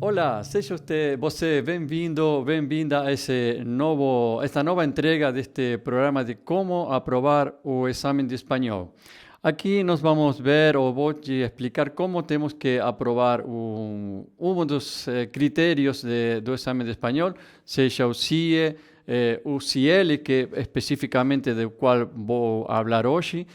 Olá, seja você bem-vindo, bem-vinda a esta nova entrega deste programa de como aprovar o exame de espanhol. Aqui nós vamos ver, ou vou te explicar como temos que aprovar um dos critérios do exame de espanhol, seja o CIE, o CIEL, que especificamente do qual vou falar hoje,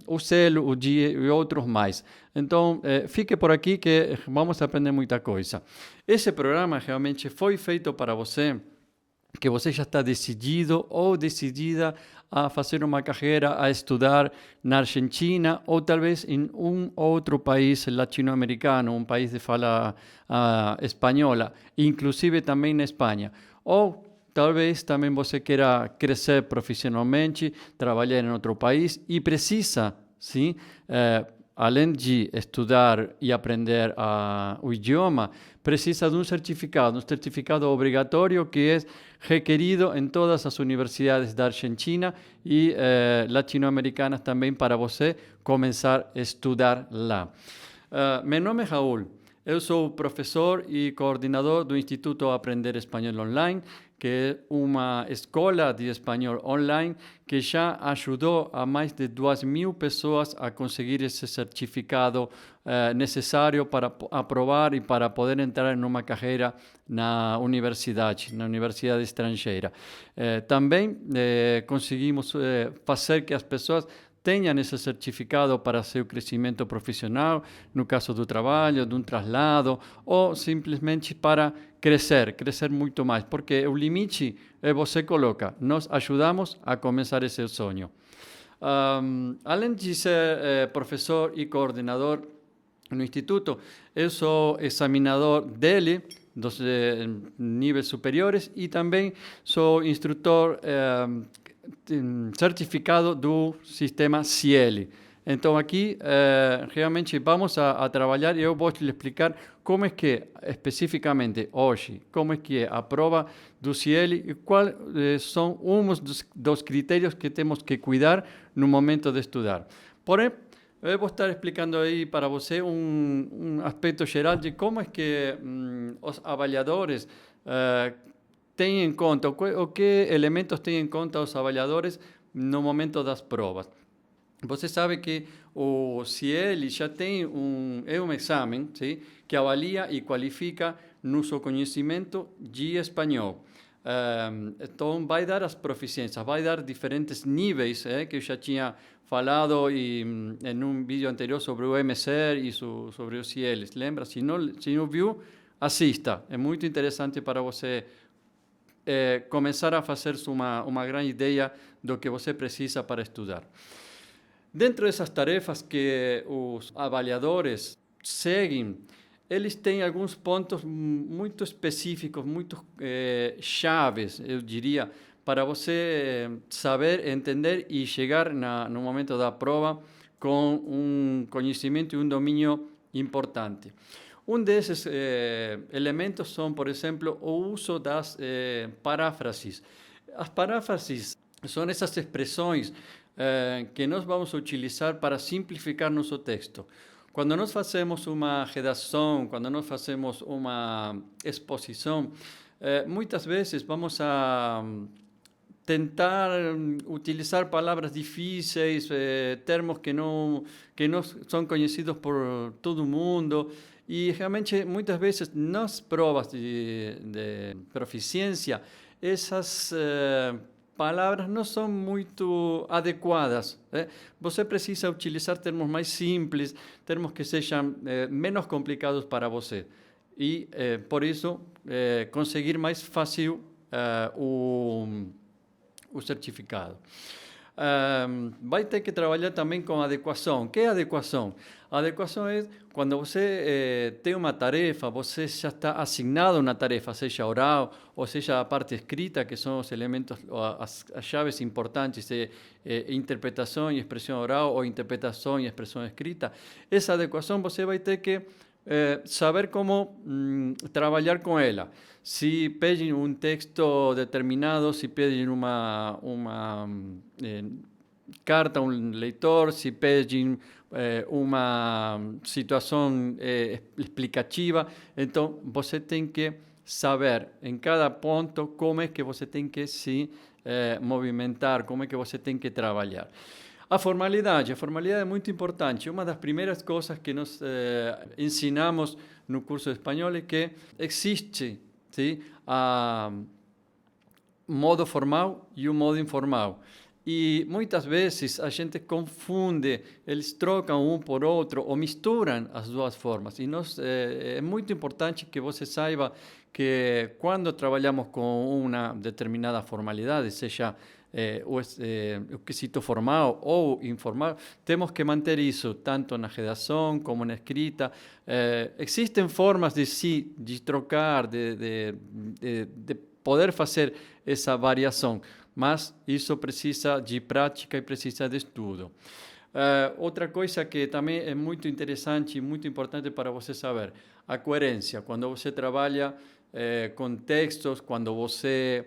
o CEL, o GIE e outros mais. Então, fique por aqui que vamos aprender muita coisa. Esse programa realmente foi feito para você, que você já está decidido ou decidida a fazer uma carreira, a estudar na Argentina ou talvez em outro país latino-americano, um país de fala espanhola, inclusive também na Espanha. Ou talvez também você queira crescer profissionalmente, trabalhar em outro país e precisa, sim, além de estudar e aprender o idioma, precisa de um certificado obrigatório que é requerido em todas as universidades da Argentina e latino-americanas também para você começar a estudar lá. Meu nome é Raul. Eu sou professor e coordenador do Instituto Aprender Espanhol Online, que é uma escola de espanhol online que já ajudou a mais de 2.000 pessoas a conseguir esse certificado necessário para aprovar e para poder entrar em uma carreira na universidade estrangeira. Também conseguimos fazer que as pessoas tenham esse certificado para seu crescimento profissional, no caso do trabalho, de um traslado, ou simplesmente para crescer muito mais, porque o limite você coloca, nós ajudamos a começar esse sonho. Além de ser professor e coordenador no Instituto, eu sou examinador dele, dos níveis superiores, e também sou instrutor certificado do sistema CIEL. Então aqui realmente vamos a trabalhar e eu vou te explicar como é que especificamente hoje, como é que é a prova do CIEL e quais são uns dos critérios que temos que cuidar no momento de estudar. Porém, eu vou estar explicando aí para você um aspecto geral de como é que os avaliadores têm em conta, o que elementos têm em conta os avaliadores no momento das provas. Você sabe que o CIEL já tem um exame, sim, que avalia e qualifica no seu conhecimento de espanhol. Então, vai dar as proficiências, vai dar diferentes níveis, que eu já tinha falado em um vídeo anterior sobre o MSER e sobre os CIELs. Lembra? Se não viu, assista. É muito interessante para você começar a fazer uma grande ideia do que você precisa para estudar. Dentro dessas tarefas que os avaliadores seguem, eles têm alguns pontos muito específicos, muito chaves, eu diria, para você saber, entender e chegar no momento da prova com um conhecimento e um domínio importante. Um desses elementos são, por exemplo, o uso das paráfrases. As paráfrases são essas expressões que nós vamos utilizar para simplificar nosso texto. Quando nós fazemos uma redação, quando nós fazemos uma exposição, muitas vezes vamos a tentar utilizar palavras difíceis, termos que não são conhecidos por todo mundo. E realmente, muitas vezes, nas provas de proficiência, essas palavras não são muito adequadas. Você precisa utilizar termos mais simples, termos que sejam menos complicados para você. E, por isso, conseguir mais fácil o certificado. Vai ter que trabalhar também com adequação. O que é adequação? A adequação é quando você tem uma tarefa, você já está assignado uma tarefa, seja oral ou seja a parte escrita, que são os elementos, as chaves importantes de interpretação e expressão oral ou interpretação e expressão escrita. Essa adequação você vai ter que saber como trabalhar com ela. Se pedem um texto determinado, se pedem uma carta a um leitor, se pedem uma situação explicativa, então você tem que saber em cada ponto como é que você tem que se movimentar, como é que você tem que trabalhar. A formalidade é muito importante. Uma das primeiras coisas que nós ensinamos no curso de espanhol é que existe, sim, a modo formal e o modo informal. E muitas vezes a gente confunde, eles trocam um por outro ou misturam as duas formas. E é muito importante que você saiba que quando trabalhamos com uma determinada formalidade, seja o quesito formal ou informal, temos que manter isso tanto na redação como na escrita. Existem formas de trocar, de poder fazer essa variação, mas isso precisa de prática e precisa de estudo. Outra coisa que também é muito interessante e muito importante para você saber, a coerência. Quando você trabalha com textos, quando você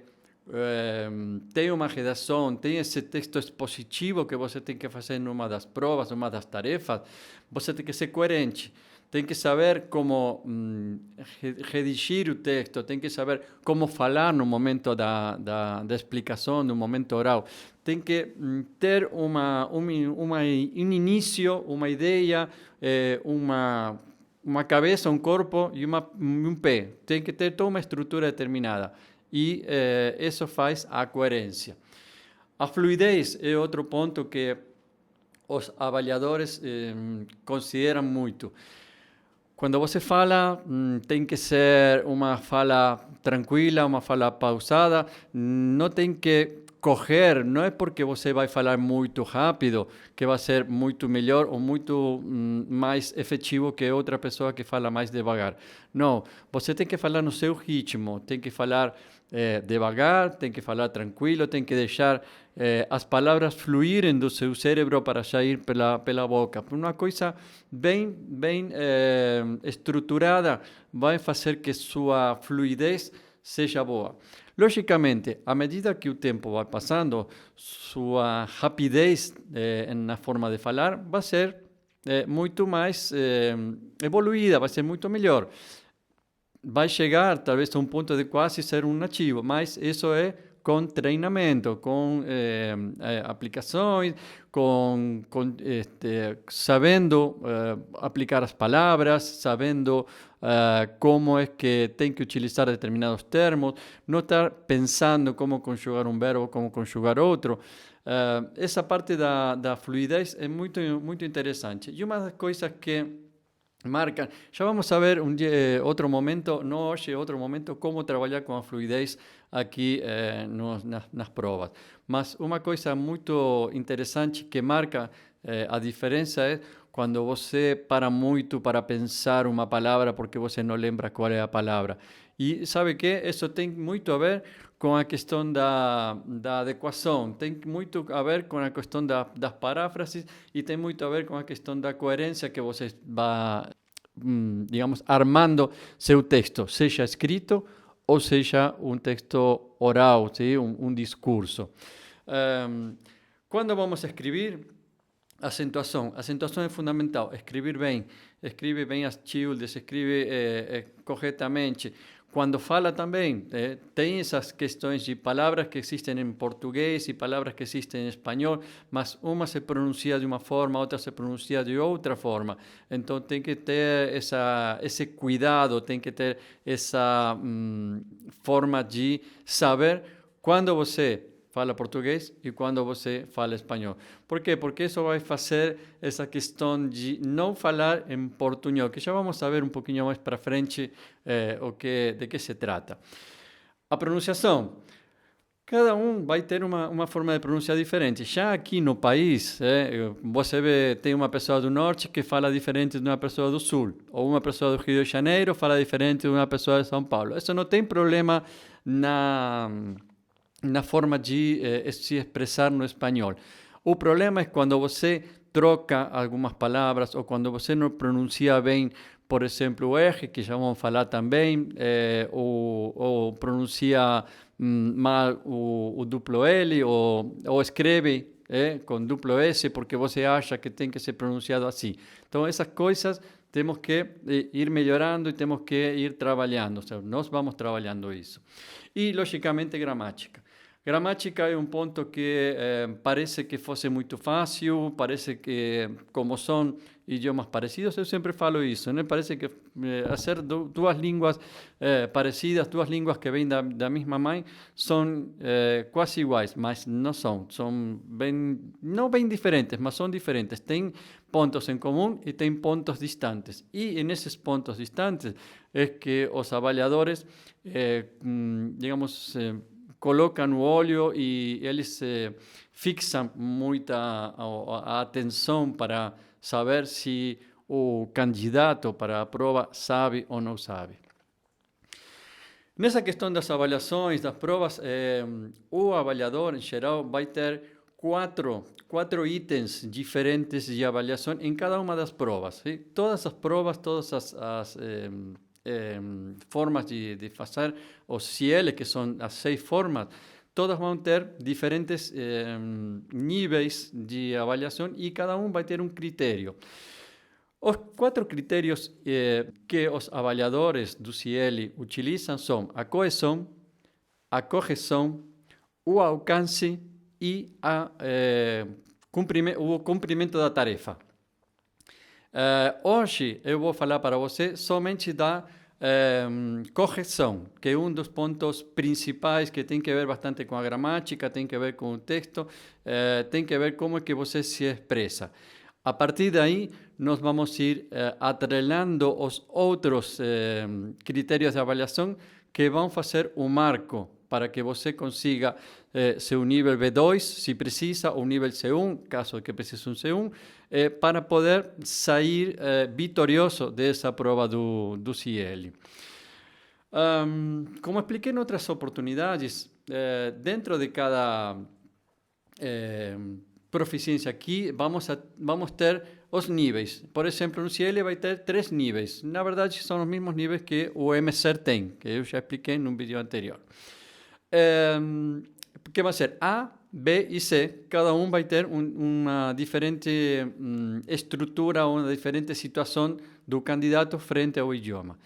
tem uma redação, tem esse texto expositivo que você tem que fazer numa das provas, numa das tarefas, você tem que ser coerente. Tem que saber como redigir o texto, tem que saber como falar no momento da explicação, no momento oral. Tem que ter um início, uma ideia, uma cabeça, um corpo e um pé. Tem que ter toda uma estrutura determinada. E isso faz a coerência. A fluidez é outro ponto que os avaliadores consideram muito. Quando você fala, tem que ser uma fala tranquila, uma fala pausada, não tem que correr, não é porque você vai falar muito rápido que vai ser muito melhor ou muito mais efetivo que outra pessoa que fala mais devagar. Não, você tem que falar no seu ritmo, tem que falar devagar, tem que falar tranquilo, tem que deixar as palavras fluírem do seu cérebro para sair pela boca. Uma coisa bem estruturada vai fazer que sua fluidez seja boa. Logicamente, à medida que o tempo vai passando, sua rapidez na forma de falar vai ser muito mais evoluída, vai ser muito melhor. Vai chegar, talvez, a um ponto de quase ser um nativo, mas isso é com treinamento, com aplicações, sabendo aplicar as palavras, sabendo como é que tem que utilizar determinados termos, não estar pensando como conjugar um verbo, como conjugar outro. Essa parte da fluidez é muito, muito interessante. E uma das coisas que marcan. Já vamos a ver outro momento, não hoje, outro momento, como trabalhar com a fluidez aqui nas provas. Mas uma coisa muito interessante que marca a diferença é quando você para muito para pensar uma palavra porque você não lembra qual é a palavra. E sabe que isso tem muito a ver com a questão da adequação, tem muito a ver com a questão das paráfrases e tem muito a ver com a questão da coerência que você vai, digamos, armando seu texto, seja escrito ou seja um texto oral, ¿sí? um discurso. Quando vamos a escrever, acentuação é fundamental, escrever bem, escreve bem as tildes, escreve corretamente. Quando fala também, tem essas questões de palavras que existem em português e palavras que existem em espanhol, mas uma se pronuncia de uma forma, outra se pronuncia de outra forma. Então tem que ter esse cuidado, tem que ter essa forma de saber quando você fala português e quando você fala espanhol. Por quê? Porque isso vai fazer essa questão de não falar em portunhol, que já vamos ver um pouquinho mais para frente de que se trata. A pronunciação. Cada vai ter uma forma de pronunciar diferente. Já aqui no país, você vê, tem uma pessoa do norte que fala diferente de uma pessoa do sul, ou uma pessoa do Rio de Janeiro fala diferente de uma pessoa de São Paulo. Isso não tem problema na forma de se expressar no espanhol. O problema é quando você troca algumas palavras ou quando você não pronuncia bem por exemplo, o R, que já vamos falar também, ou pronuncia mal o duplo L, ou escreve com duplo S, porque você acha que tem que ser pronunciado assim. Então, essas coisas temos que ir melhorando e temos que ir trabalhando, ou seja, nós vamos trabalhando isso. E, logicamente, gramática. Gramática é um ponto que parece que fosse muito fácil, parece que, como são idiomas parecidos, eu sempre falo isso, né? Parece que fazer duas línguas parecidas, duas línguas que vêm da mesma mãe, são quase iguais, mas não são. São bem, não bem diferentes, mas são diferentes. Tem pontos em comum e tem pontos distantes. E nesses pontos distantes é que os avaliadores, digamos, colocam o olho e eles fixam muita a atenção para saber se o candidato para a prova sabe ou não sabe. Nessa questão das avaliações, das provas, o avaliador, em geral, vai ter quatro itens diferentes de avaliação em cada uma das provas. ¿Sí? Todas as provas, todas as formas de fazer os CL, que são as 6 formas, todas vão ter diferentes níveis de avaliação e cada um vai ter um critério. Os 4 critérios que os avaliadores do CL utilizam são a coesão, a correção, o alcance e o cumprimento da tarefa. Hoje eu vou falar para você somente da correção, que é um dos pontos principais que tem que ver bastante com a gramática, tem que ver com o texto, tem que ver como é que você se expressa. A partir daí, nós vamos ir atrelando os outros critérios de avaliação que vão fazer o marco para que você consiga seu nível B2, se precisa, ou nível C1, caso que precise um C1, para poder sair vitorioso dessa prova do CL. Como expliquei em outras oportunidades, dentro de cada proficiência aqui, vamos ter os níveis. Por exemplo, no CL vai ter 3 níveis. Na verdade, são os mesmos níveis que o MCER tem, que eu já expliquei num vídeo anterior. Que vai ser A, B e C. Cada um vai ter uma diferente estrutura, uma diferente situação do candidato frente ao idioma.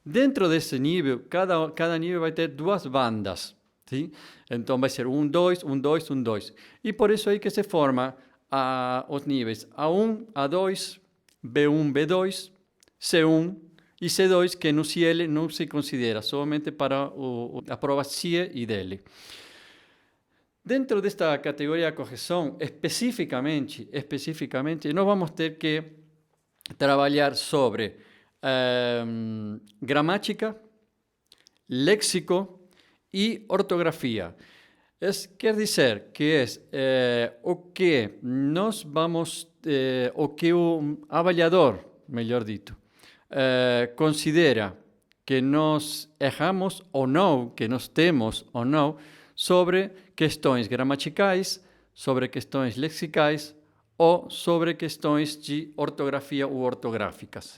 Dentro desse nível, cada nível vai ter 2 bandas. ¿Sí? Então vai ser 1, 2, 1, 2, 1, 2. E por isso aí que se forma os níveis A1, A2, B1, B2, C1 e C2, que no CL não se considera, somente para a prova CIE e DELE. Dentro desta categoria de correção, especificamente, nós vamos ter que trabalhar sobre gramática, léxico e ortografia. Quer dizer que o que nós vamos, o que o avaliador, melhor dito, considera que nós erramos ou não, que nós temos ou não, sobre questões gramaticais, sobre questões lexicais ou sobre questões de ortografia ou ortográficas.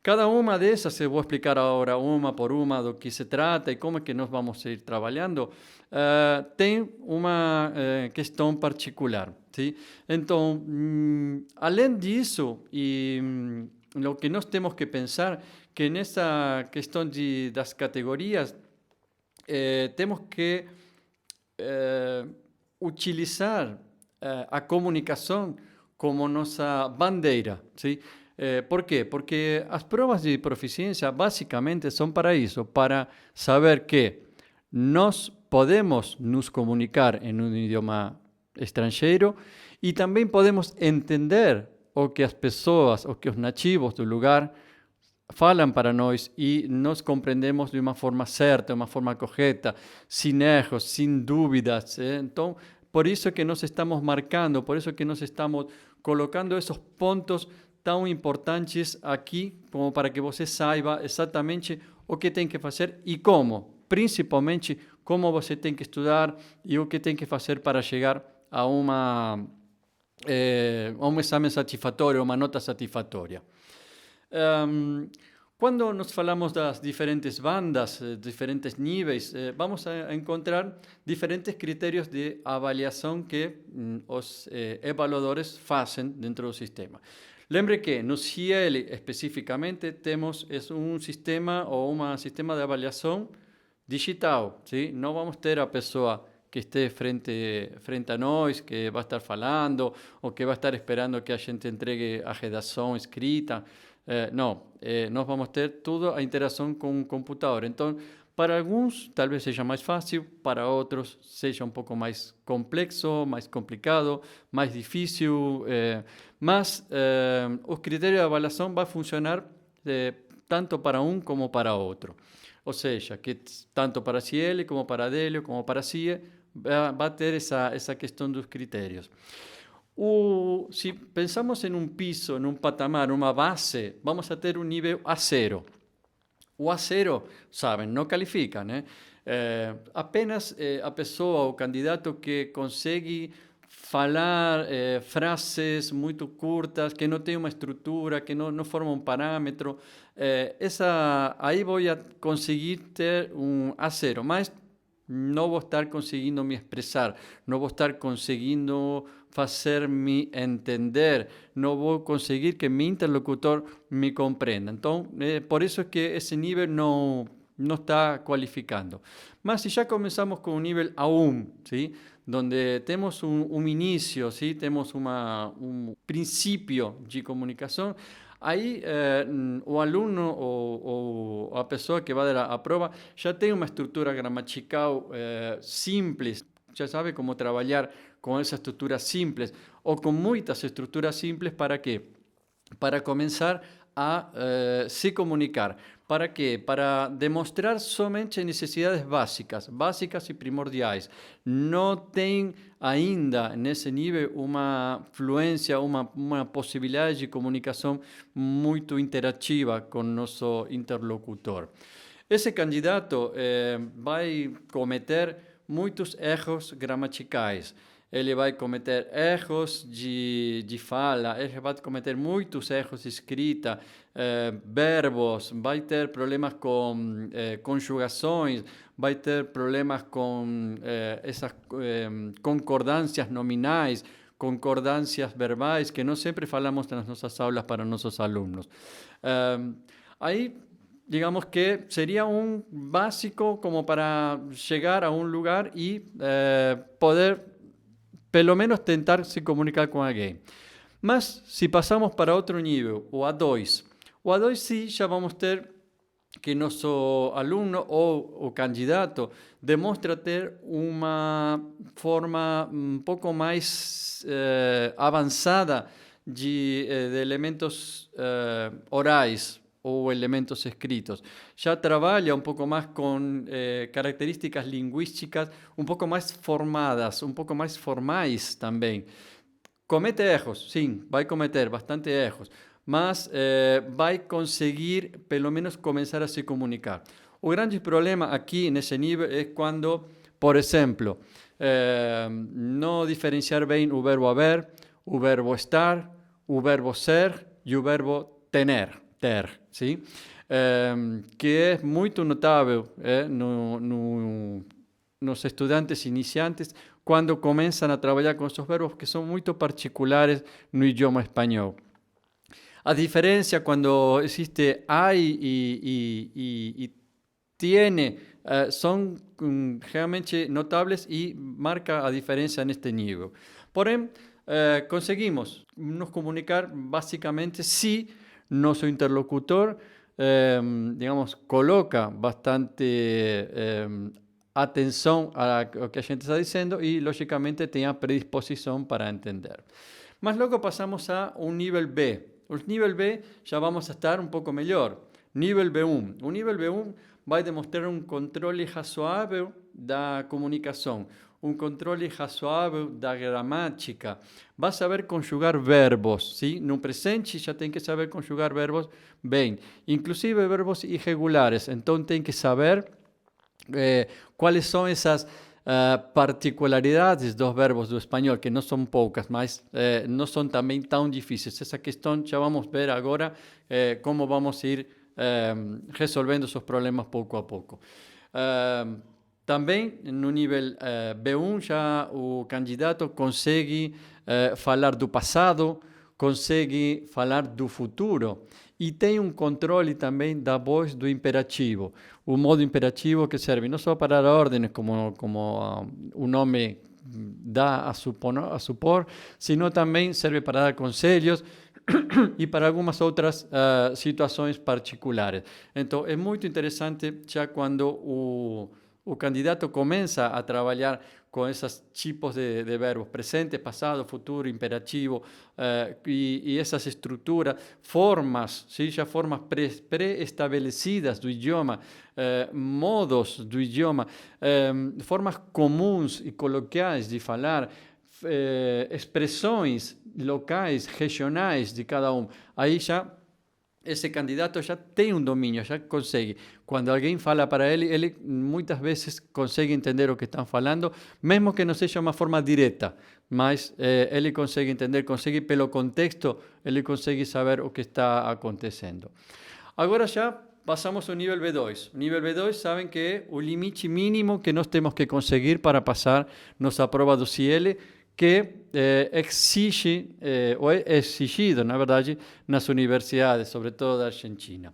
Cada uma dessas, eu vou explicar agora uma por uma do que se trata e como é que nós vamos ir trabalhando, tem uma questão particular. ¿Sí? Então, além disso, o que nós temos que pensar que nessa questão das categorias, temos que utilizar a comunicação como nossa bandeira. ¿Sí? ¿Por quê? Porque as provas de proficiência basicamente são para isso, para saber que nós podemos nos comunicar em um idioma estrangeiro e também podemos entender o que as pessoas, o que os nativos do lugar falam para nós e nós compreendemos de uma forma certa, de uma forma correta, sem erros, sem dúvidas. Então, por isso que nós estamos marcando, por isso que nós estamos colocando esses pontos tão importantes aqui, como para que você saiba exatamente o que tem que fazer e como, principalmente como você tem que estudar e o que tem que fazer para chegar a um exame satisfatório, uma nota satisfatória. Um, Quando nós falamos das diferentes bandas, diferentes níveis, vamos a encontrar diferentes critérios de avaliação que os evaluadores fazem dentro do sistema. Lembre que no CIEL especificamente temos um sistema ou um sistema de avaliação digital, ¿sí? Não vamos ter a pessoa que esté frente a nós, que vai estar falando, ou que vai estar esperando que a gente entregue a redação escrita. Não, nós vamos ter toda a interação com o computador. Então, para alguns talvez seja mais fácil, para outros seja um pouco mais complexo, mais complicado, mais difícil, mas os critérios de avaliação vão funcionar tanto para um como para outro. Ou seja, que tanto para CIEL como para DELIO, como para CIE, vai ter essa questão dos critérios. Se pensamos em um piso, em um patamar, uma base, vamos a ter um nível A0. O A0, sabem, não califica, né? Apenas a pessoa, o candidato que consegue falar frases muito curtas, que não tem uma estrutura, que não forma um parâmetro, aí vou conseguir ter um A0, mas não vou estar conseguindo me expressar, não vou estar conseguindo fazer-me entender, não vou conseguir que meu interlocutor me compreenda. Então, por isso é que esse nível não está qualificando. Mas se já começamos com o nível A1, ¿sí? Donde temos um início, ¿sí? Temos um princípio de comunicação, aí o aluno ou a pessoa que vai dar a prova já tem uma estrutura gramatical simples, já sabe como trabalhar com essa estrutura simples ou com muitas estruturas simples. Para quê? Para começar a se comunicar. ¿Para quê? Para demonstrar somente necessidades básicas e primordiais. Não tem ainda nesse nível uma fluência, uma possibilidade de comunicação muito interativa com nosso interlocutor. Esse candidato vai cometer muitos erros gramaticais. Ele vai cometer erros de fala, ele vai cometer muitos erros de escrita, verbos, vai ter problemas com conjugações, vai ter problemas com essas concordâncias nominais, concordâncias verbais, que não sempre falamos nas nossas aulas para nossos alunos. Aí, digamos que seria um básico como para chegar a um lugar e poder pelo menos tentar se comunicar com alguém. Mas se passamos para outro nível, o A2. O A2 sim, já vamos ter que nosso aluno ou o candidato demonstra ter uma forma um pouco mais avançada de elementos orais ou elementos escritos. Já trabalha um pouco mais com características linguísticas um pouco mais formadas, um pouco mais formais também. Comete erros, sim, vai cometer bastante erros, mas vai conseguir pelo menos começar a se comunicar. O grande problema aqui nesse nível é quando, por exemplo, não diferenciar bem o verbo haver, o verbo estar, o verbo ser e o verbo ter, ¿sí? Que é muito notável nos estudantes iniciantes quando começam a trabalhar com esses verbos que são muito particulares no idioma espanhol. A diferença quando existe hay e tiene são realmente notáveis e marca a diferença neste nível. Porém, conseguimos nos comunicar basicamente se nosso interlocutor, digamos, coloca bastante atenção ao que a gente está dizendo e, logicamente, tem a predisposição para entender. Mas logo passamos a um nível B. O nível B já vamos a estar um pouco melhor. Nível B1. O nível B1 vai demonstrar um controle razoável da comunicação, um controle razoável da gramática. Vai saber conjugar verbos, ¿sí? No presente já tem que saber conjugar verbos bem, inclusive verbos irregulares. Então tem que saber quais são essas particularidades dos verbos do espanhol, que não são poucas, mas não são também tão difíceis. Essa questão já vamos ver agora como vamos ir resolvendo esses problemas pouco a pouco. Também no nível B1 já o candidato consegue falar do passado, consegue falar do futuro e tem um controle também da voz do imperativo. O modo imperativo que serve não só para dar ordens, como o nome dá a supor, sino também serve para dar conselhos e para algumas outras situações particulares. Então, é muito interessante já quando o candidato começa a trabalhar com esses tipos de verbos, presente, passado, futuro, imperativo, e essas estruturas, formas, ¿sí? Já formas pré-estabelecidas do idioma, modos do idioma, formas comuns e coloquiais de falar, expressões locais, regionais de cada um. Aí já esse candidato já tem um domínio, já consegue. Quando alguém fala para ele muitas vezes consegue entender o que estão falando, mesmo que não seja uma forma direta, mas ele consegue entender, consegue pelo contexto, ele consegue saber o que está acontecendo. Agora já passamos ao nível B2. O nível B2 sabem que é o limite mínimo que nós temos que conseguir para passar nossa prova do CIEL, que exige, ou é exigido, na verdade, nas universidades, sobretudo da Argentina.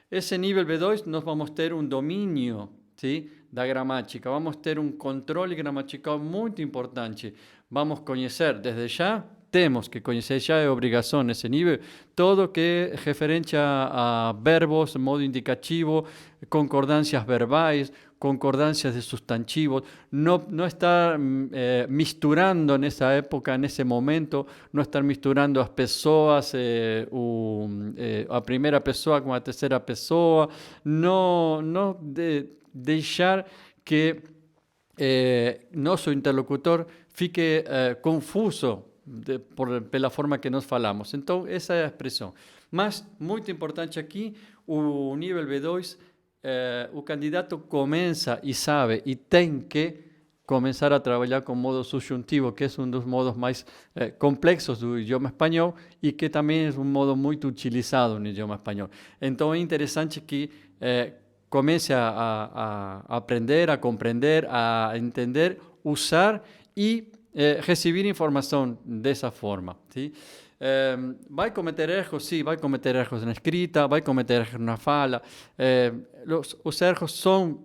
Esse nível B2 nós vamos ter um domínio, ¿sí? Da gramática, vamos ter um controle gramatical muito importante. Vamos conhecer, desde já, temos que conhecer, já é obrigação nesse nível, todo que é referente a verbos, modo indicativo, concordâncias verbais, concordâncias de substantivos, não estar misturando nessa época, nesse momento, não estar misturando as pessoas, a primeira pessoa com a terceira pessoa, não deixar que nosso interlocutor fique confuso pela forma que nós falamos. Então, essa é a expressão. Mas, muito importante aqui, o nível B2, o candidato começa e sabe e tem que começar a trabalhar com modo subjuntivo, que é um dos modos mais complexos do idioma espanhol e que também é um modo muito utilizado no idioma espanhol. Então, é interessante que comece a aprender, a compreender, a entender, usar e receber informação dessa forma, ¿sí? Vai cometer erros, sim, vai cometer erros na escrita, vai cometer erros na fala. Os erros são,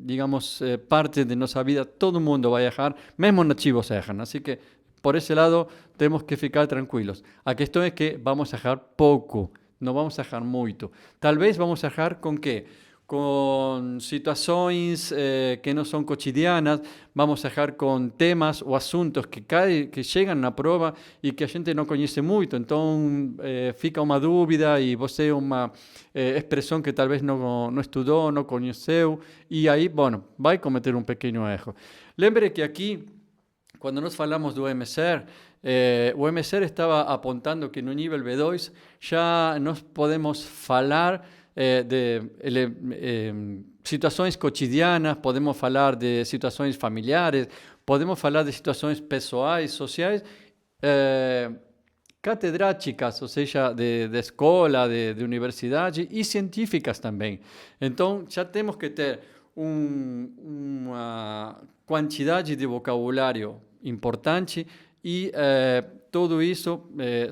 digamos, parte de nossa vida, todo mundo vai errar, mesmo nativos erram, assim que por esse lado temos que ficar tranquilos. A questão é que vamos errar pouco, não vamos errar muito. Talvez vamos errar com quê? Com situações que não são cotidianas, vamos errar com temas ou assuntos que chegam na prova e que a gente não conhece muito, então fica uma dúvida e você uma expressão que talvez não estudou, não conheceu, e aí, bom, vai cometer um pequeno erro. Lembre que aqui, quando nós falamos do MSER, o MSER estava apontando que no nível B2 já nós podemos falar de situações cotidianas, podemos falar de situações familiares, podemos falar de situações pessoais, sociais, catedráticas, ou seja, de escola, de universidade e científicas também. Então, já temos que ter uma quantidade de vocabulário importante e tudo isso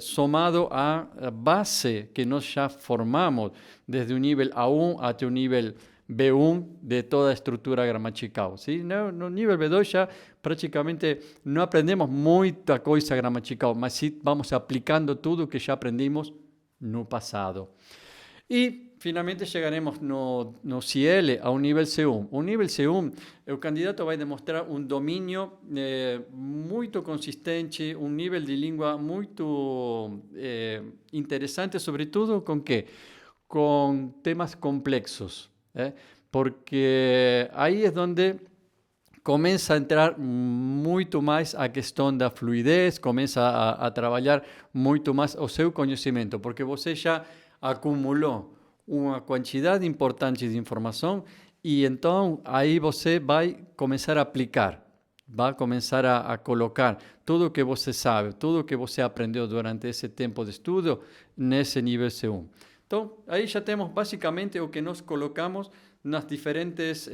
somado à base que nós já formamos desde o nível A1 até o nível B1 de toda a estrutura gramatical. ¿Sí? No nível B2 já praticamente não aprendemos muita coisa gramatical, mas sim vamos aplicando tudo que já aprendimos no passado. E finalmente chegaremos no CIEL ao nível C1. O nível C1, o candidato vai demonstrar um domínio muito consistente, um nível de língua muito interessante, sobretudo com quê? Com temas complexos, porque aí é onde começa a entrar muito mais a questão da fluidez, começa a trabalhar muito mais o seu conhecimento, porque você já acumulou uma quantidade importante de informação E então aí você vai começar a aplicar, vai começar a colocar tudo o que você sabe, tudo o que você aprendeu durante esse tempo de estudo nesse nível C1. Então, aí já temos basicamente o que nós colocamos nas diferentes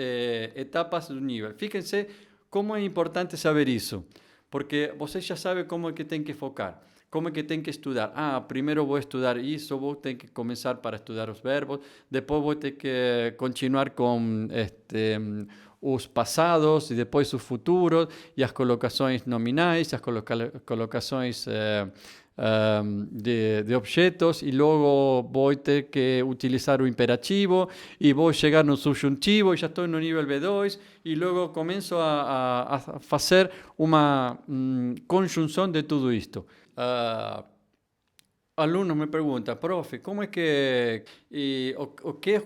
etapas do nível. Fíjense como é importante saber isso, porque você já sabe como é que tem que focar. Como é que tem que estudar? Primeiro vou estudar isso, vou ter que começar para estudar os verbos, depois vou ter que continuar com os passados e depois os futuros e as colocações nominais, as colocações de objetos e logo vou ter que utilizar o imperativo e vou chegar no subjuntivo e já estou no nível B2 e logo começo a fazer uma conjunção de tudo isto. Alunos me perguntam, profe, como é que,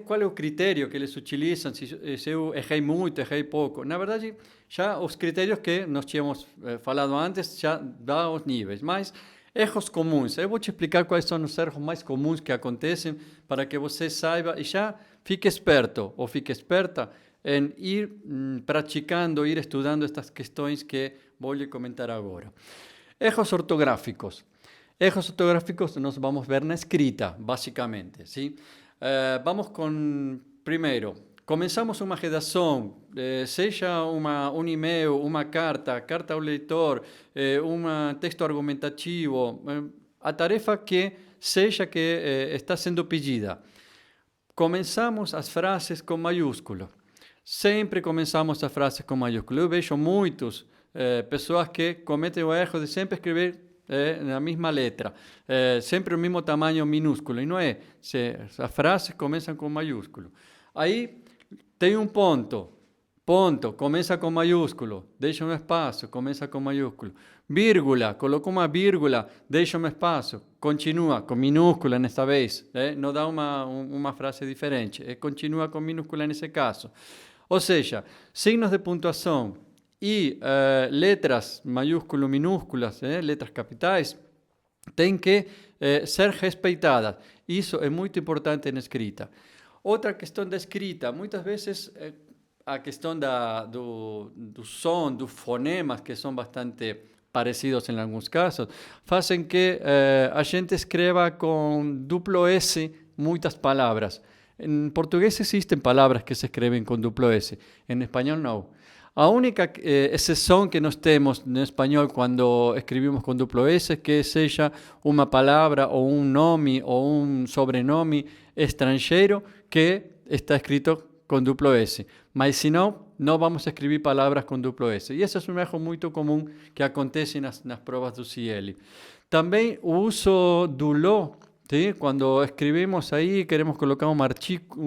qual é o critério que eles utilizam, se eu errei muito, errei pouco? Na verdade, já os critérios que nós tínhamos falado antes, já dá os níveis, mas erros comuns. Eu vou te explicar quais são os erros mais comuns que acontecem para que você saiba e já fique esperto ou fique esperta em ir praticando, ir estudando estas questões que vou lhe comentar agora. Erros ortográficos. Erros ortográficos nós vamos ver na escrita, basicamente. ¿Sí? Vamos com, primeiro, começamos uma redação, seja um e-mail, uma carta ao leitor, um texto argumentativo, a tarefa que seja que está sendo pedida. Começamos as frases com maiúsculo. Sempre começamos as frases com maiúsculo. Eu vejo muitos pessoas que cometem o erro de sempre escrever na mesma letra, sempre o mesmo tamanho minúsculo, e não é. As frases começam com maiúsculo. Aí tem um ponto, começa com maiúsculo, deixa um espaço, começa com maiúsculo. Vírgula, colocou uma vírgula, deixa um espaço, continua com minúscula nesta vez, não dá uma frase diferente, continua com minúscula nesse caso. Ou seja, signos de pontuação e letras maiúsculas, minúsculas, letras capitais, têm que ser respeitadas. Isso é muito importante na escrita. Outra questão da escrita, muitas vezes a questão do som, dos fonemas, que são bastante parecidos em alguns casos, fazem que a gente escreva com duplo S muitas palavras. Em português existem palavras que se escrevem com duplo S, em espanhol não. A única exceção que nós temos no espanhol quando escrevemos com duplo S é que seja uma palavra ou um nome ou um sobrenome estrangeiro que está escrito com duplo S. Mas se não, não vamos escrever palavras com duplo S. E esse é um erro muito comum que acontece nas provas do CIEL. Também o uso do lo. ¿Sí? Cuando escribimos ahí, queremos colocar un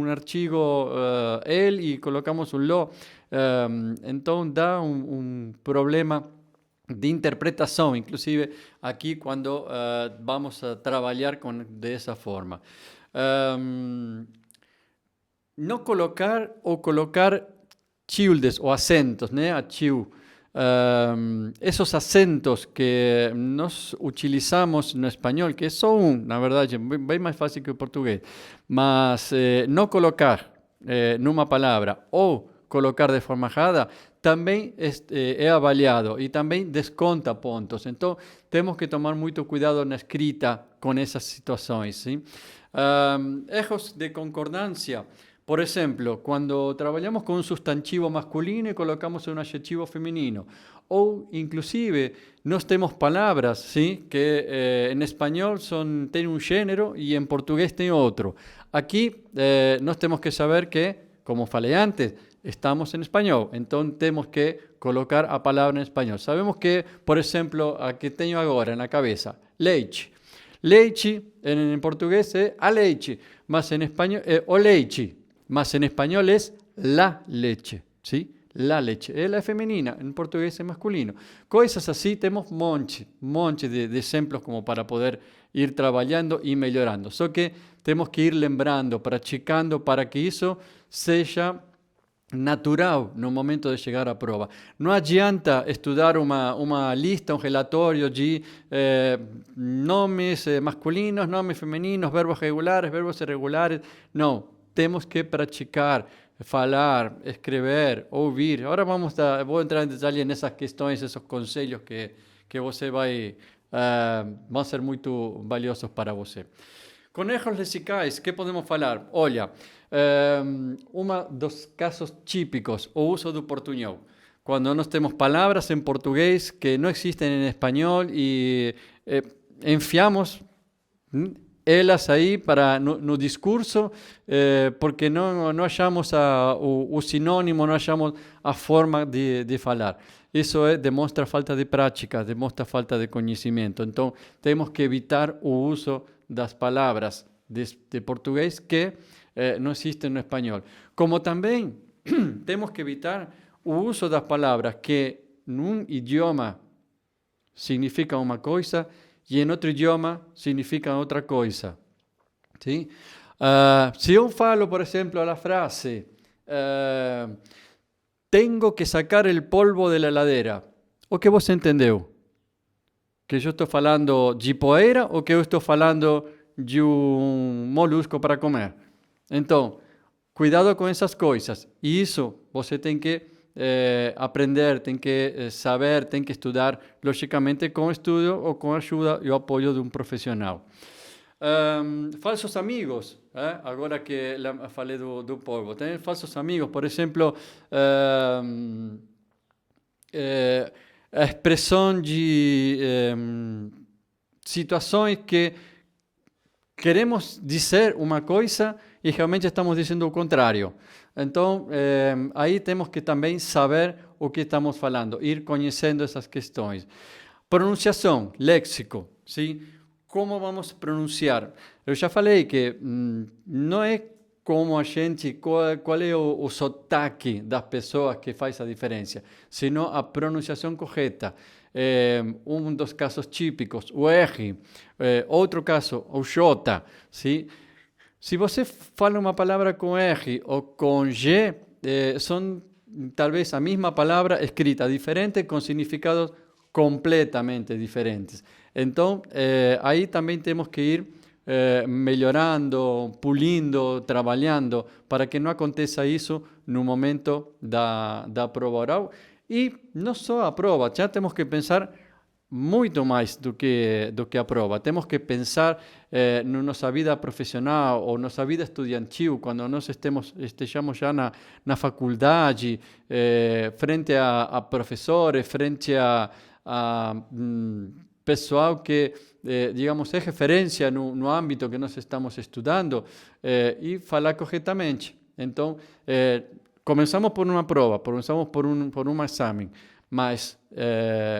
archivo él y colocamos un lo, entonces da un problema de interpretación, inclusive aquí cuando vamos a trabajar de esa forma. No colocar o colocar tildes o acentos, ¿no? Esos acentos que nós utilizamos no espanhol, que son, na verdade, bem mais fácil que o português, mas não colocar numa palavra ou colocar de forma errada, também é avaliado e também desconta pontos. Então, temos que tomar muito cuidado na escrita com essas situações. ¿Sí? Erros de concordância. Por exemplo, quando trabalhamos com um substantivo masculino e colocamos um adjetivo feminino. Ou, inclusive, nós temos palavras, ¿sí? Que em espanhol têm um gênero e em português tem outro. Aqui, nós temos que saber que, como falei antes, estamos em espanhol. Então, temos que colocar a palavra em espanhol. Sabemos que, por exemplo, a que tenho agora na cabeça, leite. Leite, em português, é a leite, mas em espanhol é o leite. Mas en español es la leche, ¿sí? La leche. Ela é feminina, en portugués es masculino. Coisas así, tenemos monte de ejemplos como para poder ir trabajando y mejorando. Só que tenemos que ir lembrando, practicando para que isso seja natural no momento de chegar à prova. Não adianta estudar uma lista, um relatório de nomes masculinos, nomes femininos, verbos regulares, verbos irregulares. Não. Temos que praticar, falar, escrever, ouvir. Agora vou entrar em detalhe nessas questões, esses conselhos que você vão ser muito valiosos para você. Conejos lexicais, que podemos falar? Olha, um dos casos típicos, o uso do portunhol. Quando nós temos palavras em português que não existem em espanhol e enfiamos elas aí no discurso porque não achamos o sinônimo, não achamos a forma de falar. Isso demonstra falta de prática, demonstra falta de conhecimento. Então, temos que evitar o uso das palavras de português que não existem no espanhol. Como também temos que evitar o uso das palavras que num idioma significam uma coisa e em outro idioma significam outra coisa. Sim? Se eu falo, por exemplo, a frase tengo que sacar el polvo de la heladera, o que você entendeu? Que eu estou falando de poeira ou que eu estou falando de molusco para comer? Então, cuidado com essas coisas. E isso você tem que aprender, tem que saber, tem que estudar, logicamente com estudo ou com ajuda e o apoio de um profissional. Falsos amigos, agora que falei do polvo. Tem falsos amigos, por exemplo, a expressão de situações que queremos dizer uma coisa e realmente estamos dizendo o contrário. Então, aí temos que também saber o que estamos falando, ir conhecendo essas questões. Pronunciação, léxico, sim? Como vamos pronunciar? Eu já falei que não é como a gente, qual é o sotaque das pessoas que faz a diferença, sino a pronunciação correta. Um dos casos típicos, o R. Outro caso, o J. ¿Sí? Se você fala uma palavra com R ou com G, são talvez a mesma palavra escrita diferente com significados completamente diferentes. Então, aí também temos que ir melhorando, pulindo, trabalhando para que não aconteça isso no momento da prova oral. E não só a prova, já temos que pensar muito mais do que a prova. Temos que pensar na nossa vida profissional ou nossa vida estudantil, quando nós estejamos já na faculdade, frente a professores, frente a pessoal que, digamos, é referência no âmbito que nós estamos estudando e falar corretamente. Então, começamos por uma prova, começamos por um exame, mas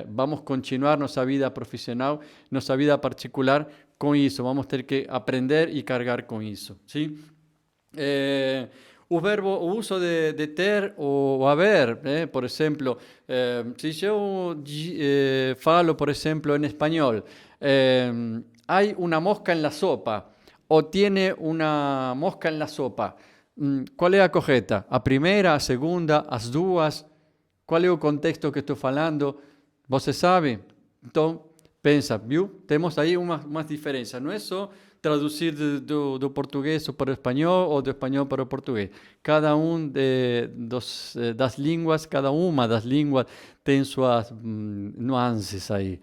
vamos continuar nossa vida profissional, nossa vida particular com isso. Vamos ter que aprender e carregar com isso. ¿Sí? O uso de ter ou haver, por exemplo, se eu falo, por exemplo, em espanhol, hay una mosca en la sopa, ou tiene una mosca en la sopa, qual é a correta? A primeira, a segunda, as duas? Qual é o contexto que estou falando? Você sabe? Então, pensa, viu? Temos aí umas diferenças. Não é só traduzir do português para o espanhol ou do espanhol para o português. Cada das línguas, cada uma das línguas tem suas nuances aí.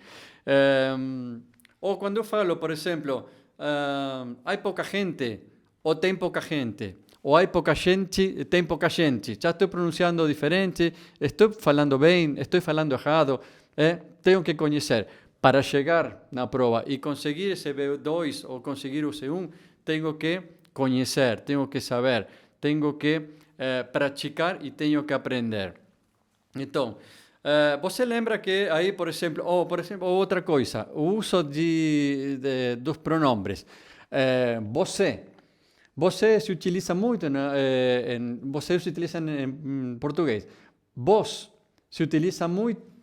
Ou quando eu falo, por exemplo, há pouca gente ou tem pouca gente. Ou há pouca gente, tem pouca gente. Já estou pronunciando diferente, estou falando bem, estou falando errado. Tenho que conhecer. Para chegar na prova e conseguir esse B2 ou conseguir o C1, tenho que conhecer, tenho que saber, tenho que praticar e tenho que aprender. Então, você lembra que aí, por exemplo, outra coisa, o uso dos pronombres. Você se utiliza muito, você se utiliza em português. Vos se utiliza muito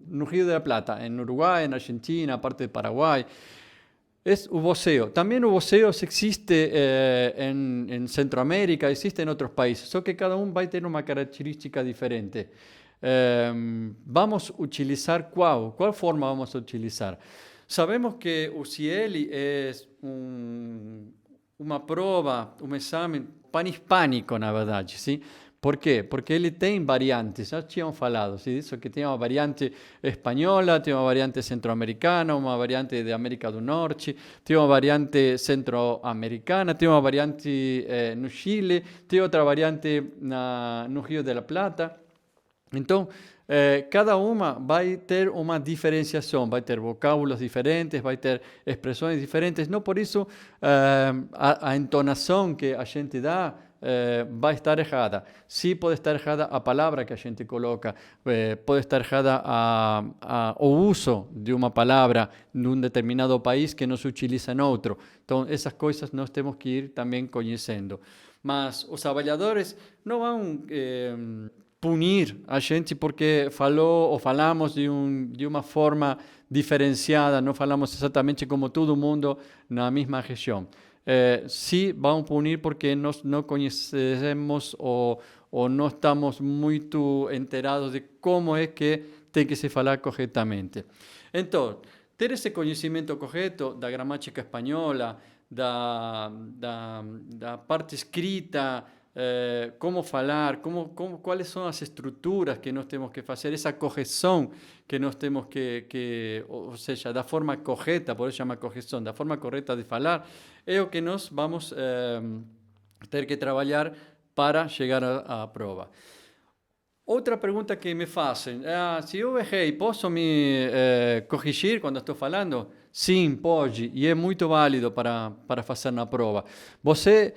no Rio de la Plata, en Uruguay, en Argentina, parte de Paraguay. Es o voceo. También o voceo existe en Centroamérica, existe en otros países, só que cada va a tener una característica diferente. Vamos a utilizar ¿cuál forma vamos a utilizar? Sabemos que o CL es uma prova, um exame pan-hispânico, na verdade, sim? Por quê? Porque ele tem variantes, já tínhamos falado, sim? Isso que tem uma variante espanhola, tem uma variante centro-americana, uma variante da América do Norte, tem uma variante centro-americana, tem uma variante no Chile, tem outra variante no Rio de la Plata. Então, cada uma vai ter uma diferenciação, vai ter vocábulos diferentes, vai ter expressões diferentes. Não por isso a entonação que a gente dá vai estar errada. Sim, pode estar errada a palavra que a gente coloca, pode estar errada o uso de uma palavra num determinado país que não se utiliza em outro. Então, essas coisas nós temos que ir também conhecendo. Mas os avaliadores não vão punir a gente porque falou ou falamos de uma forma diferenciada, não falamos exatamente como todo mundo na mesma região. Sim, vão punir porque nós não conhecemos ou não estamos muito enterados de como é que tem que se falar corretamente. Então, ter esse conhecimento correto da gramática espanhola, da parte escrita, como falar, quais são as estruturas que nós temos que fazer, essa correção que nós temos ou seja, da forma correta, por isso chama correção, da forma correta de falar, é o que nós vamos ter que trabalhar para chegar à prova. Outra pergunta que me fazem é: se eu errei, posso me corrigir quando estou falando? Sim, pode, e é muito válido para fazer na prova. Você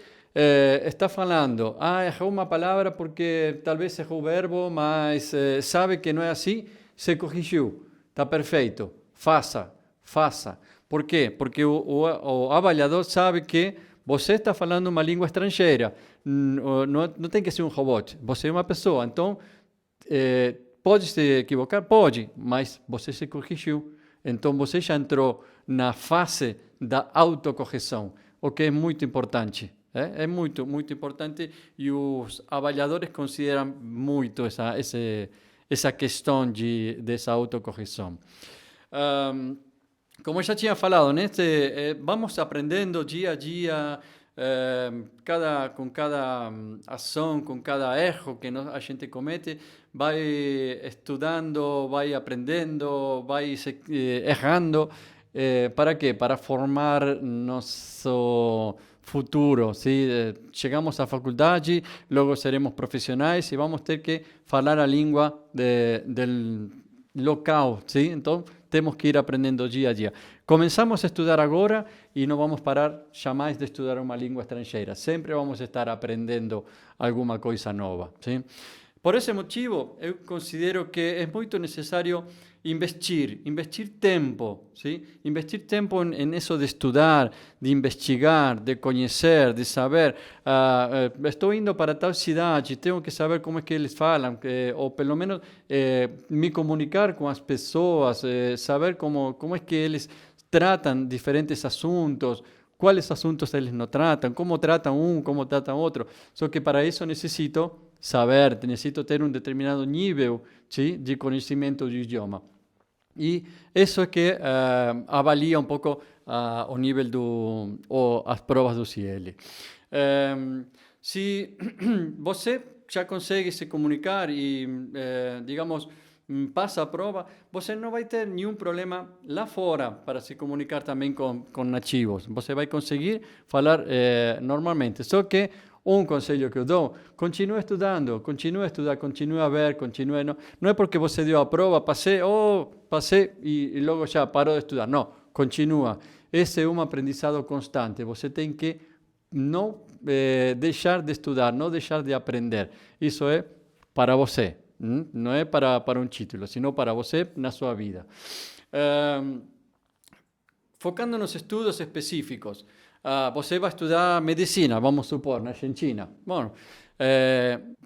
está falando, errou uma palavra porque talvez errou o verbo, mas sabe que não é assim, se corrigiu, está perfeito, faça. Por quê? Porque o avaliador sabe que você está falando uma língua estrangeira, não tem que ser um robô, você é uma pessoa, então pode se equivocar? Pode, mas você se corrigiu, então você já entrou na fase da autocorreção, o que é muito importante. É muito, muito importante e os avaliadores consideram muito essa questão dessa autocorreção. Como eu já tinha falado, vamos aprendendo dia a dia, com cada ação, com cada erro que a gente comete, vai estudando, vai aprendendo, vai errando. ¿Para quê? Para formar nosso futuro. ¿Sí? Chegamos à faculdade, logo seremos profissionais e vamos ter que falar a língua del local. ¿Sí? Então, temos que ir aprendendo dia a dia. Começamos a estudar agora e não vamos parar jamais de estudar uma língua estrangeira. Sempre vamos estar aprendendo alguma coisa nova. ¿Sí? Por esse motivo, eu considero que é muito necessário investir tempo, ¿sí? Investir tempo en eso de estudar, de investigar, de conhecer, de saber. Estou indo para tal cidade, tenho que saber como é que eles falam, ou pelo menos me comunicar com as pessoas, saber como é que eles tratam diferentes assuntos, quais assuntos eles não tratam, como tratam um, como tratam outro. Só que para isso necessito saber, necessito ter um determinado nível, ¿sí? De conhecimento do idioma. E isso é que avalia um pouco o nível ou as provas do CIEL. Se você já consegue se comunicar e, digamos, passa a prova, você não vai ter nenhum problema lá fora para se comunicar também com nativos. Você vai conseguir falar normalmente. Só que um conselho que eu dou: continue estudando, continue a estudar, continue a ver, continue. Não é porque você deu a prova, passei e logo já parou de estudar. Não, continua. Esse é um aprendizado constante. Você tem que não deixar de estudar, não deixar de aprender. Isso é para você. Não é para um título, sino para você na sua vida. Focando nos estudos específicos. Você vai estudar medicina, vamos supor, na Argentina. Bom,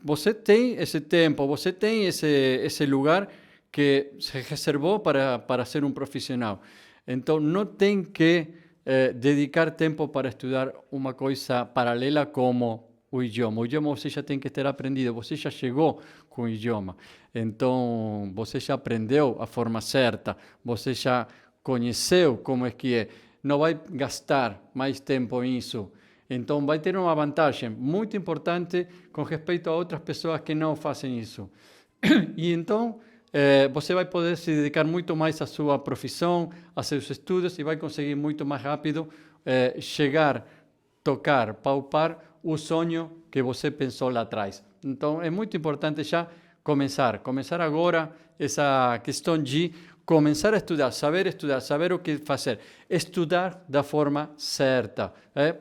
você tem esse tempo, você tem esse lugar que se reservou para ser um profissional. Então, não tem que dedicar tempo para estudar uma coisa paralela como o idioma. O idioma você já tem que ter aprendido, você já chegou com o idioma. Então, você já aprendeu a forma certa, você já conheceu como é que é. Não vai gastar mais tempo nisso. Então, vai ter uma vantagem muito importante com respeito a outras pessoas que não fazem isso. E então, você vai poder se dedicar muito mais à sua profissão, a seus estudos, e vai conseguir muito mais rápido chegar, tocar, palpar o sonho que você pensou lá atrás. Então, é muito importante já começar agora essa questão de começar a estudar, saber o que fazer, estudar da forma certa,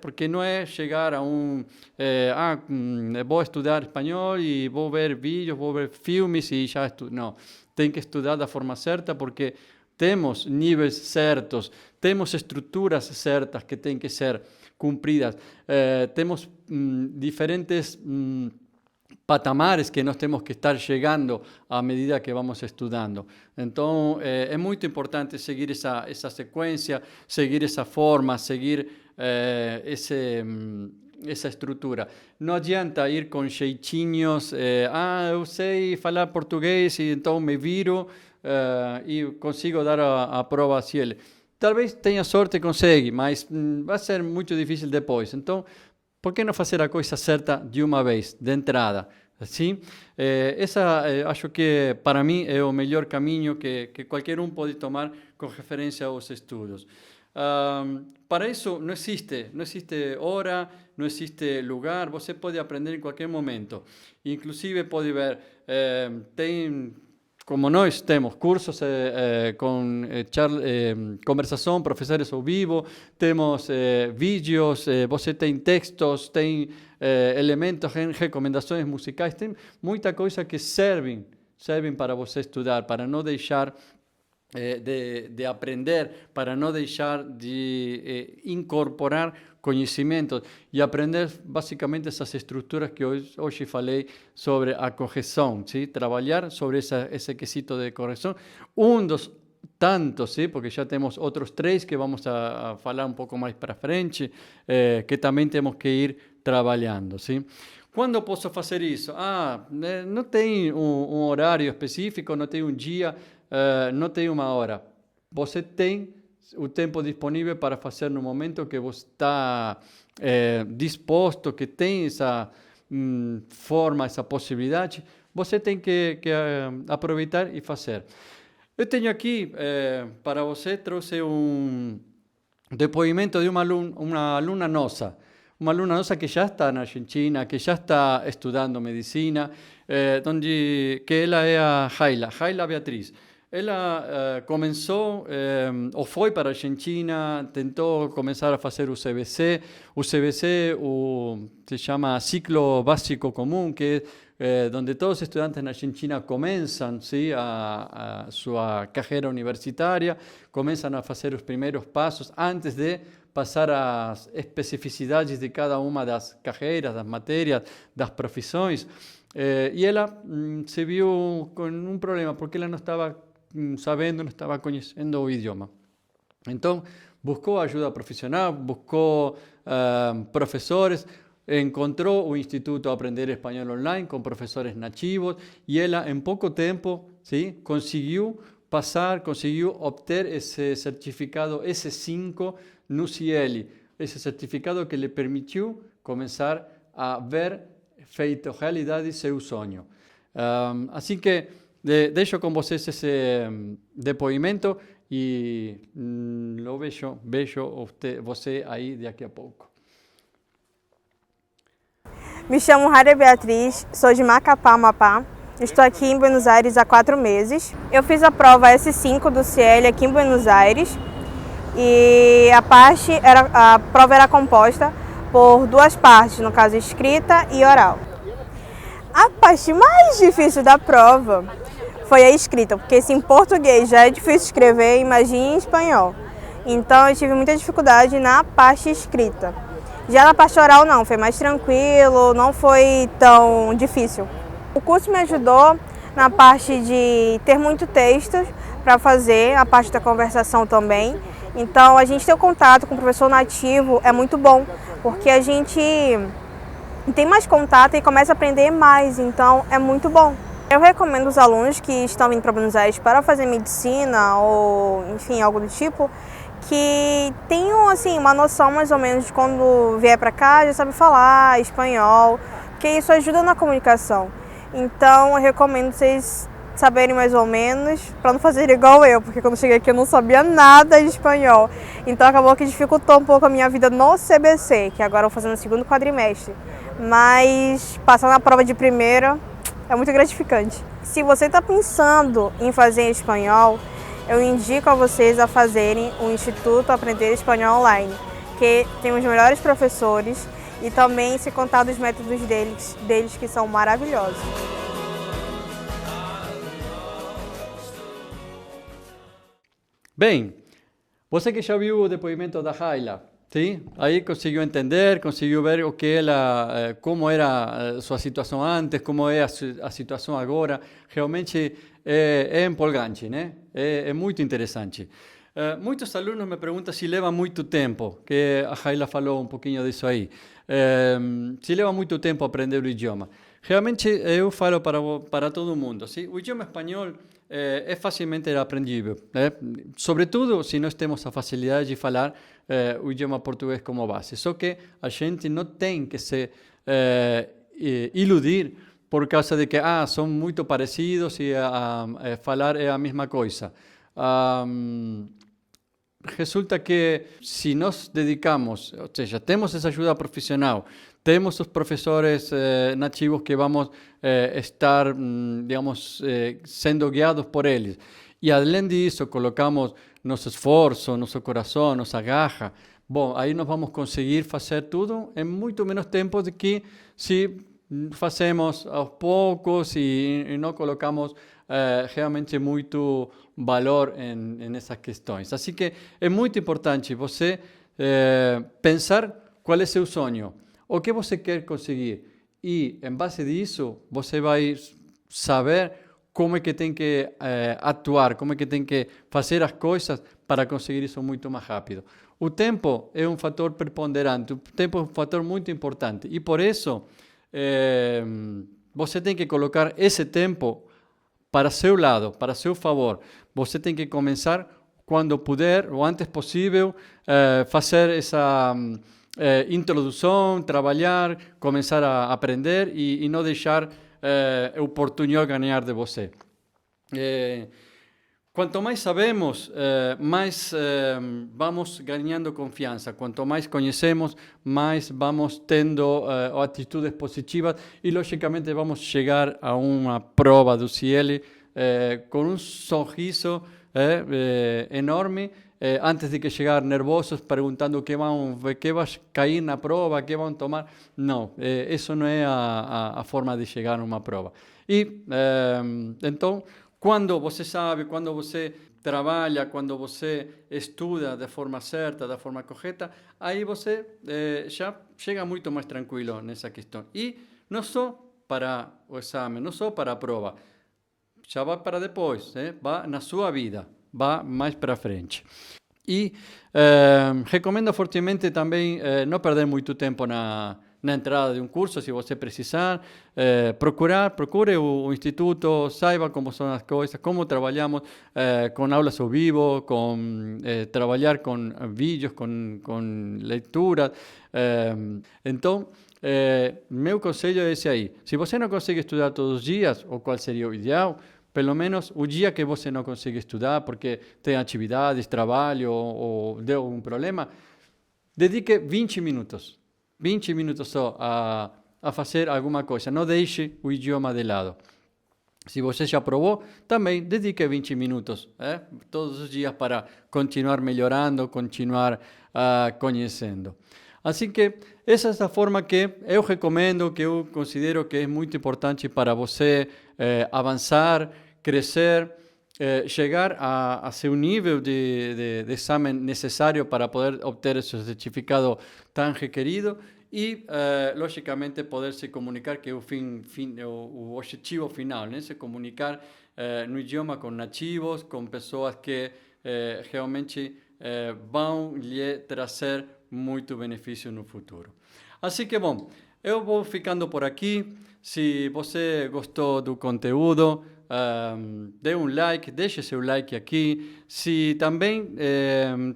porque não é chegar a vou estudar espanhol e vou ver vídeos, vou ver filmes e já estudo. Não, tem que estudar da forma certa porque temos níveis certos, temos estruturas certas que têm que ser cumpridas, temos diferentes patamares que nós temos que estar chegando à medida que vamos estudando. Então, é muito importante seguir essa sequência, seguir essa forma, seguir essa estrutura. Não adianta ir com jeitinhos, eu sei falar português e então me viro e consigo dar a prova CIEL. Talvez tenha sorte e consegue, mas vai ser muito difícil depois. Então, por que não fazer a coisa certa de uma vez, de entrada? Sim? Acho que para mim é o melhor caminho que qualquer um pode tomar com referência aos estudos. Para isso não existe hora, não existe lugar, você pode aprender em qualquer momento. Inclusive pode ver, como nós temos cursos com conversação, professores ao vivo, temos vídeos, você tem textos, tem elementos, recomendações musicais, tem muita coisa que servem para você estudar, para não deixar de aprender, para não deixar de incorporar conhecimentos e aprender basicamente essas estruturas que hoje falei sobre a correção, ¿sí? Trabalhar sobre esse quesito de correção, dos tantos, ¿sí? Porque já temos outros 3 que vamos a falar um pouco mais para frente, que também temos que ir trabalhando, ¿sí? Quando posso fazer isso? Não tem um horário específico, não tem um dia, não tem uma hora. Você tem o tempo disponível para fazer no momento que você está disposto, que tem essa forma, essa possibilidade, você tem que aproveitar e fazer. Eu tenho aqui, para você, trouxe um depoimento de uma aluna nossa. Uma aluna nossa que já está na Argentina, que já está estudando medicina, que ela é a Jaila Beatriz. Ela começou, ou foi para a Argentina, tentou começar a fazer o CBC. O CBC se chama Ciclo Básico Comum, que é onde todos os estudantes na Argentina começam, ¿sí? a sua carreira universitária, começam a fazer os primeiros passos antes de passar às especificidades de cada uma das carreiras, das matérias, das profissões. E ela se viu com um problema, porque ela não estava sabendo, não estava conhecendo o idioma. Então, buscou ajuda profissional, buscou professores, encontrou o Instituto Aprender Espanhol Online com professores nativos e ela, em pouco tempo, ¿sí? conseguiu obter esse certificado S5 no CIEL, esse certificado que lhe permitiu começar a ver feito realidade seu sonho. Assim que deixo com vocês esse depoimento e lo vejo você aí daqui a pouco. Me chamo Jaila Beatriz, sou de Macapá, Amapá. Estou aqui em Buenos Aires há 4 meses. Eu fiz a prova S5 do CIEL aqui em Buenos Aires e a prova era composta por 2 partes, no caso escrita e oral. A parte mais difícil da prova foi a escrita, porque se em português já é difícil escrever, imagine em espanhol. Então eu tive muita dificuldade na parte escrita. Já na parte oral não, foi mais tranquilo, não foi tão difícil. O curso me ajudou na parte de ter muito textos para fazer, a parte da conversação também. Então a gente ter o contato com o professor nativo é muito bom, porque a gente tem mais contato e começa a aprender mais, então é muito bom. Eu recomendo os alunos que estão vindo para Buenos Aires para fazer medicina ou, enfim, algo do tipo, que tenham assim, uma noção mais ou menos de quando vier para cá, já sabe falar espanhol, porque isso ajuda na comunicação. Então eu recomendo vocês saberem mais ou menos, para não fazer igual eu, porque quando cheguei aqui eu não sabia nada de espanhol. Então acabou que dificultou um pouco a minha vida no CBC, que agora eu vou fazer no segundo quadrimestre. Mas passar na prova de primeira é muito gratificante. Se você está pensando em fazer espanhol, eu indico a vocês a fazerem o Instituto Aprender Espanhol Online, que tem os melhores professores e também se contar dos métodos deles que são maravilhosos. Bem, você que já viu o depoimento da Hayla, sim? Aí conseguiu entender, conseguiu ver o que ela, como era a sua situação antes, como é a situação agora. Realmente é empolgante, né? É muito interessante. Muitos alunos me perguntam se leva muito tempo, que a Hayla falou um pouquinho disso aí. Se leva muito tempo aprender o idioma. Realmente eu falo para todo mundo, sim? O idioma espanhol é facilmente aprendível, né? Sobretudo se nós temos a facilidade de falar o idioma português como base. Só que a gente não tem que se iludir por causa de que são muito parecidos e falar é a mesma coisa. Resulta que se nos dedicamos, ou seja, temos essa ajuda profissional, temos os professores nativos que vamos estar, digamos, sendo guiados por eles. E além disso, colocamos nosso esforço, nosso coração, nossa garra. Bom, aí nós vamos conseguir fazer tudo em muito menos tempo do que se fazemos aos poucos e não colocamos realmente muito valor em essas questões. Assim que é muito importante você pensar qual é seu sonho, o que você quer conseguir e, em base disso, você vai saber como é que tem que atuar, como é que tem que fazer as coisas para conseguir isso muito mais rápido. O tempo é um fator preponderante, o tempo é um fator muito importante e por isso você tem que colocar esse tempo para seu lado, para seu favor. Você tem que começar quando puder, o antes possível, fazer essa introdução, trabalhar, começar a aprender e não deixar o portunhol ganhar de você. Quanto mais sabemos, mais vamos ganhando confiança. Quanto mais conhecemos, mais vamos tendo atitudes positivas e, logicamente, vamos chegar a uma prova do CIELI com um sorriso enorme, antes de que chegar nervosos, perguntando que vai cair na prova, que vão tomar. Não, isso não é a forma de chegar a uma prova. E, então, quando você sabe, quando você trabalha, quando você estuda de forma certa, da forma correta, aí você já chega muito mais tranquilo nessa questão. E não só para o exame, não só para a prova, já vai para depois, vai na sua vida, vai mais para frente. E recomendo fortemente também não perder muito tempo na entrada de um curso, se você precisar, procure o instituto, saiba como são as coisas, como trabalhamos com aulas ao vivo, trabalhar com vídeos, com leituras. Então, meu conselho é esse aí. Se você não consegue estudar todos os dias, ou qual seria o ideal, pelo menos o dia que você não consegue estudar porque tem atividades, trabalho ou deu algum problema, dedique 20 minutos. 20 minutos só a fazer alguma coisa. Não deixe o idioma de lado. Se você já provou, também dedique 20 minutos todos os dias para continuar melhorando, continuar conhecendo. Assim que essa é a forma que eu recomendo, que eu considero que é muito importante para você avançar, crescer, chegar a seu nível de exame necessário para poder obter esse certificado tão requerido e, logicamente, poder se comunicar, que é o objetivo final, né? Se comunicar no idioma com nativos, com pessoas que realmente vão lhe trazer muito benefício no futuro. Assim que, bom, eu vou ficando por aqui. Se você gostou do conteúdo, dê um like, deixe seu like aqui. Se também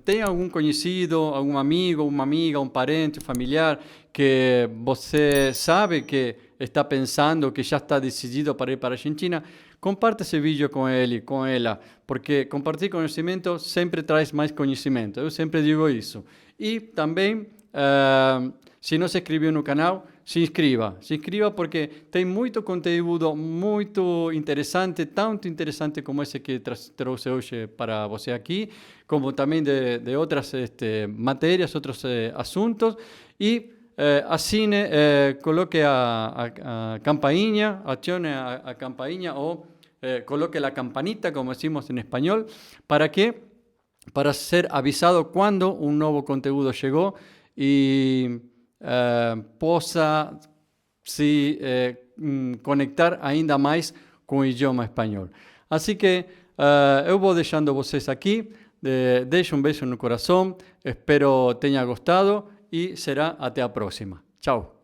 tem algum conhecido, algum amigo, uma amiga, um parente, um familiar que você sabe que está pensando, que já está decidido para ir para a Argentina, comparte esse vídeo com ele, com ela, porque compartilhar conhecimento sempre traz mais conhecimento. Eu sempre digo isso. E também, se não se inscreveu no canal, se inscreva porque tem muito conteúdo muito interessante, tanto interessante como esse que trouxe hoje para você aqui, como também de outras matérias, outros assuntos. E assine, coloque a campainha, acione a campainha ou coloque la campanita, como decimos en español, ¿para qué? Para ser avisado cuando un nuevo conteúdo llegó y possa se conectar ainda mais com o idioma espanhol. Assim que eu vou deixando vocês aqui. Deixo um beijo no coração. Espero tenha gostado e será até a próxima. Tchau!